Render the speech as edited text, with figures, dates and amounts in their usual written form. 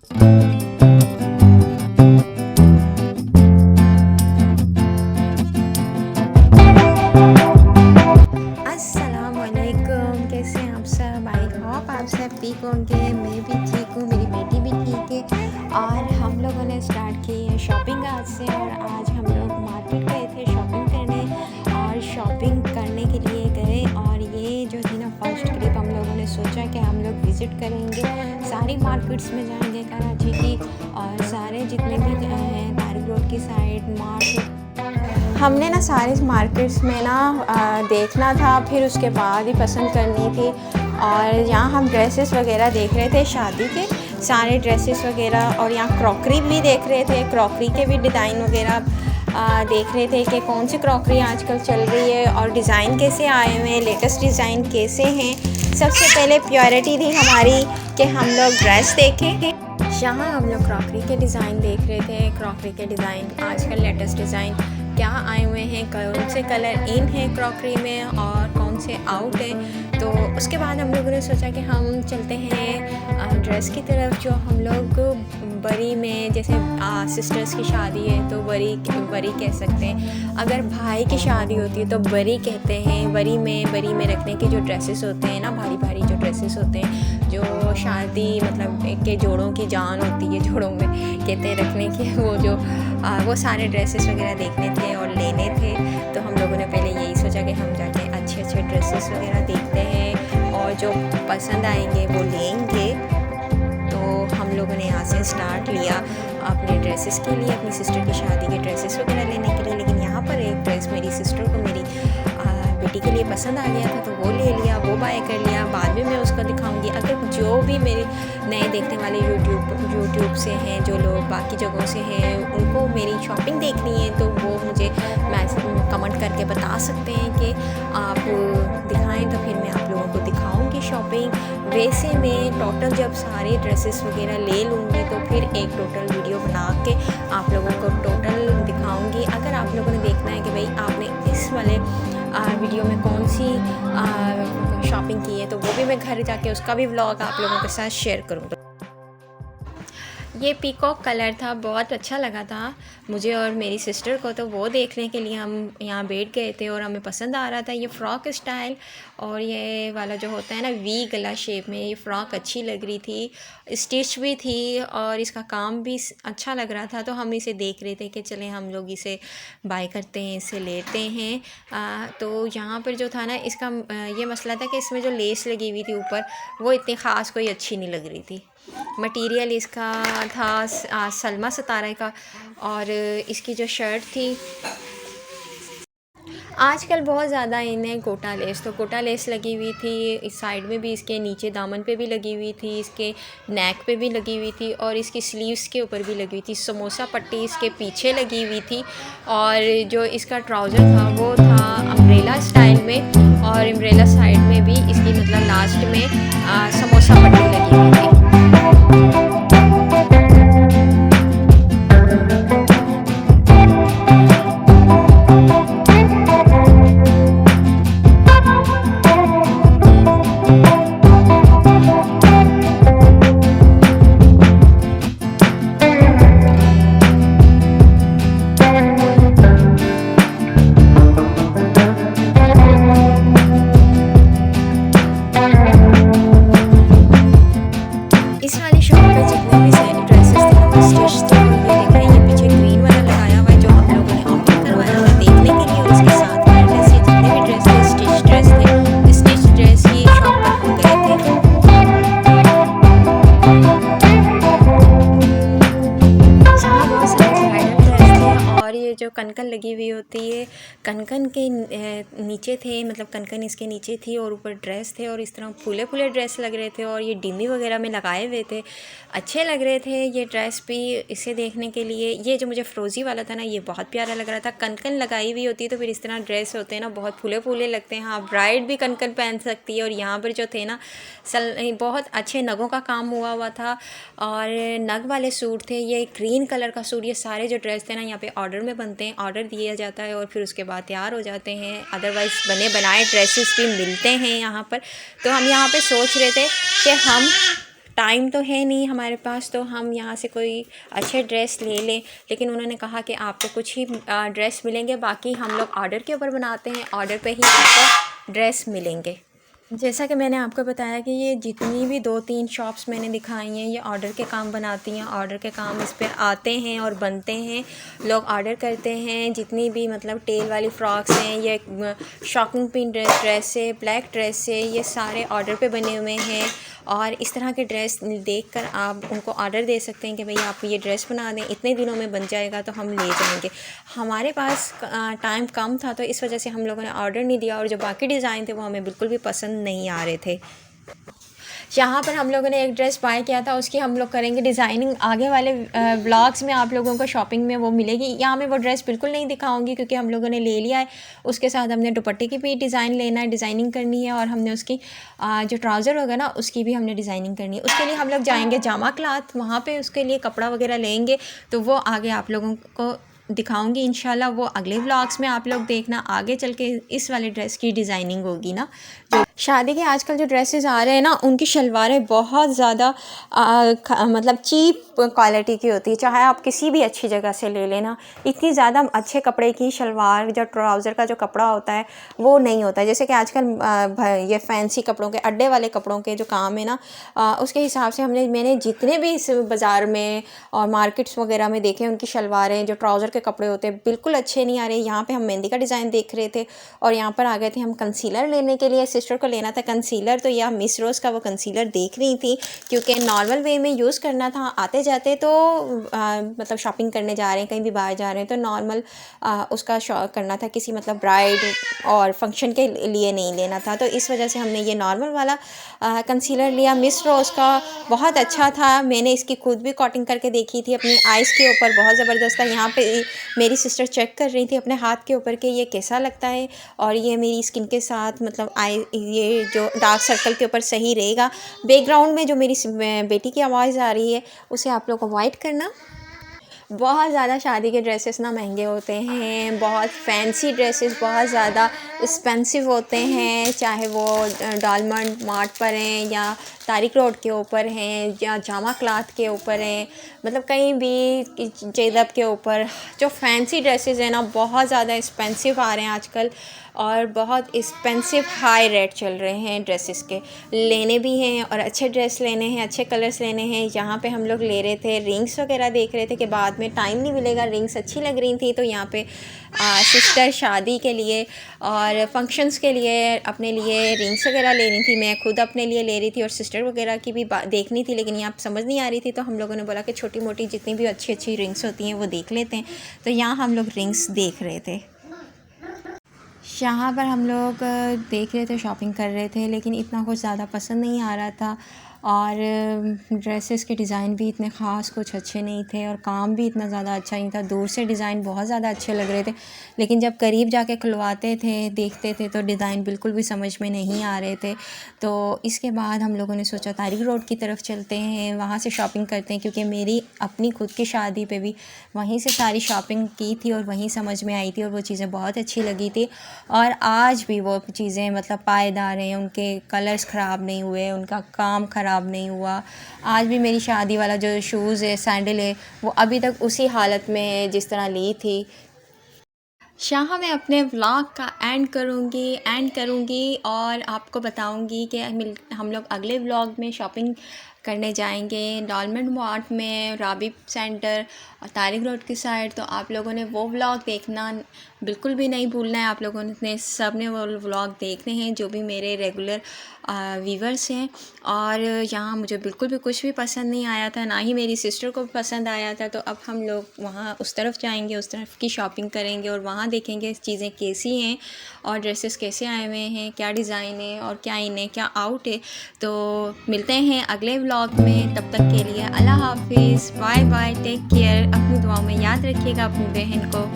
अस्सलामुअलैकुम, कैसे हैं आप सब? आई होप आप सब ठीक होंगे। मैं भी ठीक हूँ, मेरी बेटी भी ठीक है। और हम लोगों ने स्टार्ट की है शॉपिंग आज से, और आज हम लोग मार्केट गए थे शॉपिंग करने। और शॉपिंग करने के लिए गए, और ये जो थी ना फर्स्ट ट्रिप, हम लोगों ने सोचा कि हम लोग विज़िट करेंगे, सारी मार्केट्स में जाएंगे कराची की, और सारे जितने भी हैं तारिक रोड की साइड मार्केट, हमने ना सारे मार्केट्स में ना देखना था, फिर उसके बाद ही पसंद करनी थी। और यहाँ हम ड्रेसेस वगैरह देख रहे थे शादी के, सारे ड्रेसेस वगैरह, और यहाँ क्रॉकरी भी देख रहे थे, क्रॉकरी के भी डिज़ाइन वगैरह देख रहे थे कि कौन सी क्रॉकरी आजकल चल रही है और डिज़ाइन कैसे आए हुए हैं, लेटेस्ट डिज़ाइन कैसे हैं। सबसे पहले प्रायोरिटी थी हमारी कि हम लोग ड्रेस देखें। यहाँ हम लोग क्रॉकरी के डिज़ाइन देख रहे थे, क्रॉकरी के डिज़ाइन आजकल लेटेस्ट डिज़ाइन क्या आए हुए हैं, कौन से कलर इन हैं क्रॉकरी में और कौन से आउट हैं। तो उसके बाद हम लोगों ने सोचा कि हम चलते हैं ड्रेस की तरफ। जो हम लोग बरी में, जैसे सिस्टर्स की शादी है तो बरी कह सकते हैं, अगर भाई की शादी होती है तो बरी कहते हैं। बरी में रखने के जो ड्रेसेस होते हैं ना, भारी भारी जो ड्रेसेस होते हैं, जो शादी मतलब एक के जोड़ों की जान होती है, जोड़ों में कहते हैं रखने की, वो सारे ड्रेसेस वगैरह देखने थे और लेने थे। तो हम लोगों ने पहले यही सोचा कि हम जाके अच्छे अच्छे ड्रेसेस वगैरह देखते हैं और जो पसंद आएंगे वो लेंगे। तो हम लोगों ने यहाँ से स्टार्ट लिया अपने ड्रेसेस के लिए, अपनी सिस्टर की शादी के ड्रेसेस वगैरह लेने के लिए। लेकिन यहाँ पर एक ड्रेस मेरी सिस्टर को मेरी बेटी के लिए पसंद आ गया था, तो वो ले लिया, वो बाय कर लिया। बाद में मैं उसको दिखाऊंगी। अगर जो भी मेरे नए देखने वाले यूट्यूब से हैं, जो लोग बाकी जगहों से हैं, उनको मेरी शॉपिंग देखनी है तो वो मुझे कमेंट करके बता सकते हैं कि आप दिखाएं, तो फिर मैं आप लोगों को दिखाऊंगी शॉपिंग। वैसे मैं टोटल जब सारे ड्रेसेस वगैरह ले लूँगी तो फिर एक टोटल वीडियो बना के आप लोगों को टोटल दिखाऊंगी। अगर आप लोगों ने देखना है कि भाई आपने इस वाले वीडियो में कौन सी शॉपिंग की है, तो वो भी मैं घर जाके उसका भी व्लॉग आप लोगों के साथ शेयर करूँगी। ये पीकॉक कलर था, बहुत अच्छा लगा था मुझे और मेरी सिस्टर को, तो वो देखने के लिए हम यहाँ बैठ गए थे और हमें पसंद आ रहा था ये फ़्रॉक स्टाइल। और ये वाला जो होता है ना वी गला शेप में, ये फ़्रॉक अच्छी लग रही थी, स्टिच भी थी और इसका काम भी अच्छा लग रहा था। तो हम इसे देख रहे थे कि चलें हम लोग इसे बाय करते हैं, इसे लेते हैं। तो यहाँ पर जो था ना, इसका ये मसला था कि इसमें जो लेस लगी हुई थी ऊपर, वो इतनी ख़ास कोई अच्छी नहीं लग रही थी। मटेरियल इसका था सलमा सितारा का, और इसकी जो शर्ट थी, आजकल बहुत ज़्यादा इन्हें कोटा लेस, तो कोटा लेस लगी हुई थी, इस साइड में भी, इसके नीचे दामन पे भी लगी हुई थी, इसके नेक पे भी लगी हुई थी, और इसकी स्लीव्स के ऊपर भी लगी हुई थी। समोसा पट्टी इसके पीछे लगी हुई थी, और जो इसका ट्राउज़र था वो था अम्ब्रेला स्टाइल में, और अम्ब्रेला साइड में भी इसकी मतलब लास्ट में समोसा पट्टी लगी हुई थी। इस वाली शॉप पे जितने भी सारे ड्रेसेस थे वो स्टिच थे। और ये देख रहे हैं, ये पीछे ग्रीन वाला लगाया हुआ है जो हम लोगों ने ऑप्ट करवाया था देखने के लिए, और उसके साथ में ड्रेस, ये जितने भी ड्रेस थे स्टिच ड्रेस ही शॉप पर हम गए थे। यहाँ बहुत सारे ब्राइडल ड्रेस थे, और ये जो कनकन लगी हुई होती है, कनकन के नीचे थे, मतलब कनकन इसके नीचे थी और ऊपर ड्रेस थे, और इस तरह फूले फूले ड्रेस लग रहे थे, और ये डिमी वगैरह में लगाए हुए थे, अच्छे लग रहे थे ये ड्रेस भी इसे देखने के लिए। ये जो मुझे फ़्रोज़ी वाला था ना, ये बहुत प्यारा लग रहा था। कनकन लगाई हुई होती है तो फिर इस तरह ड्रेस होते हैं ना, बहुत फूले फूले लगते हैं। हाँ, ब्राइड भी कनकन पहन सकती है। और यहाँ पर जो थे ना, बहुत अच्छे नगों का काम हुआ था, और नग वाले सूट थे। ये ग्रीन कलर का सूट, ये सारे जो ड्रेस थे ना यहाँ पे ऑर्डर में बनते हैं, ऑर्डर दिया जाता है और फिर उसके बाद तैयार हो जाते हैं। अदरवाइज़ बने बनाए ड्रेसेस भी मिलते हैं यहाँ पर। तो हम यहाँ पे सोच रहे थे कि हम टाइम तो है नहीं हमारे पास तो हम यहाँ से कोई अच्छे ड्रेस ले लें, लेकिन उन्होंने कहा कि आपको कुछ ही ड्रेस मिलेंगे, बाकी हम लोग ऑर्डर के ऊपर बनाते हैं, ऑर्डर पे ही आपको ड्रेस मिलेंगे। जैसा कि मैंने आपको बताया कि ये जितनी भी 2-3 शॉप्स मैंने दिखाई हैं ये ऑर्डर के काम बनाती हैं, ऑर्डर के काम इस पर आते हैं और बनते हैं, लोग ऑर्डर करते हैं। जितनी भी मतलब टेल वाली फ़्रॉक्स हैं, ये शॉकिंग पिन ड्रेस है, ब्लैक ड्रेस है, ये सारे ऑर्डर पे बने हुए हैं। और इस तरह के ड्रेस देखकर आप उनको ऑर्डर दे सकते हैं कि भई आप ये ड्रेस बना दें, इतने दिनों में बन जाएगा तो हम ले जाएंगे। हमारे पास टाइम कम था तो इस वजह से हम लोगों ने ऑर्डर नहीं दिया, और जो बाकी डिज़ाइन थे वो हमें बिल्कुल भी पसंद नहीं आ रहे थे। यहाँ पर हम लोगों ने एक ड्रेस बाय किया था, उसकी हम लोग करेंगे डिज़ाइनिंग आगे वाले व्लॉग्स में, आप लोगों को शॉपिंग में वो मिलेगी। यहाँ मैं वो ड्रेस बिल्कुल नहीं दिखाऊंगी क्योंकि हम लोगों ने ले लिया है। उसके साथ हमने दुपट्टे की भी डिज़ाइन लेना है, डिज़ाइनिंग करनी है, और हमने उसकी जो ट्राउज़र होगा ना उसकी भी हमने डिज़ाइनिंग करनी है। उसके लिए हम लोग जाएँगे जामा क्लॉथ, वहाँ पर उसके लिए कपड़ा वगैरह लेंगे, तो वो आगे आप लोगों को दिखाऊंगी इंशाल्लाह। वो अगले व्लॉग्स में आप लोग देखना, आगे चल के इस वाले ड्रेस की डिज़ाइनिंग होगी ना। जो शादी के आजकल जो ड्रेसेस आ रहे हैं ना, उनकी शलवारें बहुत ज़्यादा मतलब चीप क्वालिटी की होती है, चाहे आप किसी भी अच्छी जगह से ले लेना। इतनी ज़्यादा अच्छे कपड़े की शलवार, जो ट्राउज़र का जो कपड़ा होता है वो नहीं होता है। जैसे कि आजकल ये फैंसी कपड़ों के, अड्डे वाले कपड़ों के जो काम है ना, उसके हिसाब से मैंने जितने भी इस बाज़ार में और मार्केट्स वगैरह में देखे, उनकी शलवारें जो ट्राउज़र के कपड़े होते हैं बिल्कुल अच्छे नहीं आ रहे। यहाँ पे हम मेहंदी का डिज़ाइन देख रहे थे और यहाँ पर आ गए थे हम कंसीलर लेने के लिए। सिस्टर को लेना था कंसीलर, तो यह मिस रोज़ का वो कंसीलर देख रही थी क्योंकि नॉर्मल वे में यूज़ करना था। आते जाते तो मतलब शॉपिंग करने जा रहे हैं, कहीं भी बाहर जा रहे हैं तो नॉर्मल उसका करना था, किसी मतलब ब्राइड और फंक्शन के लिए नहीं लेना था। तो इस वजह से हमने ये नॉर्मल वाला कंसीलर लिया। मिस रोज़ का बहुत अच्छा था, मैंने इसकी खुद भी कॉटिंग करके देखी थी अपनी आइज़ के ऊपर, बहुत ज़बरदस्त था। यहाँ पे मेरी सिस्टर चेक कर रही थी अपने हाथ के ऊपर कि ये कैसा लगता है और ये मेरी स्किन के साथ मतलब ये जो डार्क सर्कल के ऊपर सही रहेगा। बैकग्राउंड में जो मेरी बेटी की आवाज़ आ रही है उसे आप लोग अवॉइड करना। बहुत ज़्यादा शादी के ड्रेसेस ना महंगे होते हैं, बहुत फैंसी ड्रेसेस बहुत ज़्यादा एक्सपेंसिव होते हैं, चाहे वो डायमंड मार्ट पर हैं या तारिक रोड के ऊपर हैं या जामा क्लॉथ के ऊपर हैं, मतलब कहीं भी जेदब के ऊपर। जो फैंसी ड्रेसेस हैं ना बहुत ज़्यादा एक्सपेंसिव आ रहे हैं आजकल, और बहुत एक्सपेंसिव हाई रेट चल रहे हैं ड्रेसेस के। लेने भी हैं और अच्छे ड्रेस लेने हैं, अच्छे कलर्स लेने हैं। यहाँ पे हम लोग ले रहे थे, रिंग्स वगैरह देख रहे थे कि बाद में टाइम नहीं मिलेगा। रिंग्स अच्छी लग रही थी तो यहाँ पे सिस्टर शादी के लिए और फंक्शंस के लिए अपने लिए रिंग्स वगैरह ले रही थी। मैं खुद अपने लिए ले रही थी और सिस्टर वगैरह की भी देखनी थी, लेकिन यहाँ समझ नहीं आ रही थी तो हम लोगों ने बोला कि छोटी मोटी जितनी भी अच्छी अच्छी रिंग्स होती हैं वो देख लेते हैं। तो यहाँ हम लोग रिंग्स देख रहे थे। यहाँ पर हम लोग देख रहे थे, शॉपिंग कर रहे थे, लेकिन इतना कुछ ज़्यादा पसंद नहीं आ रहा था और ड्रेसेस के डिज़ाइन भी इतने ख़ास कुछ अच्छे नहीं थे और काम भी इतना ज़्यादा अच्छा नहीं था। दूर से डिज़ाइन बहुत ज़्यादा अच्छे लग रहे थे, लेकिन जब करीब जाके खुलवाते थे, देखते थे तो डिज़ाइन बिल्कुल भी समझ में नहीं आ रहे थे। तो इसके बाद हम लोगों ने सोचा तारिक रोड की तरफ चलते हैं, वहाँ से शॉपिंग करते हैं, क्योंकि मेरी अपनी खुद की शादी पे भी वहीं से सारी शॉपिंग की थी और वहीं समझ में आई थी और वो चीज़ें बहुत अच्छी लगी थी। और आज भी वो चीज़ें मतलब पायेदार हैं, उनके कलर्स ख़राब नहीं हुए, उनका काम ख़राब नहीं हुआ। आज भी मेरी शादी वाला जो शूज़ है, सैंडल है, वो अभी तक उसी हालत में है जिस तरह ली थी। यहाँ मैं अपने व्लॉग का एंड करूँगी और आपको बताऊँगी कि हम लोग अगले व्लॉग में शॉपिंग करने जाएंगे डायमंड मार्ट में, राबिब सेंटर और तारिक रोड की साइड। तो आप लोगों ने वो व्लॉग देखना बिल्कुल भी नहीं भूलना है। आप लोगों ने सब ने वो व्लॉग देखने हैं जो भी मेरे रेगुलर व्यूवर्स हैं। और यहाँ मुझे बिल्कुल भी कुछ भी पसंद नहीं आया था, ना ही मेरी सिस्टर को पसंद आया था। तो अब हम लोग वहाँ उस तरफ जाएंगे, उस तरफ की शॉपिंग करेंगे और वहाँ देखेंगे चीज़ें कैसी हैं और ड्रेसेस कैसे आए हुए हैं, क्या डिज़ाइन है और क्या इन है, क्या आउट है। तो मिलते हैं अगले व्लॉग में, तब तक के लिए अल्लाह हाफिज़, बाय बाय, टेक केयर। अपनी दुआओं में याद रखिएगा अपनी बहन को।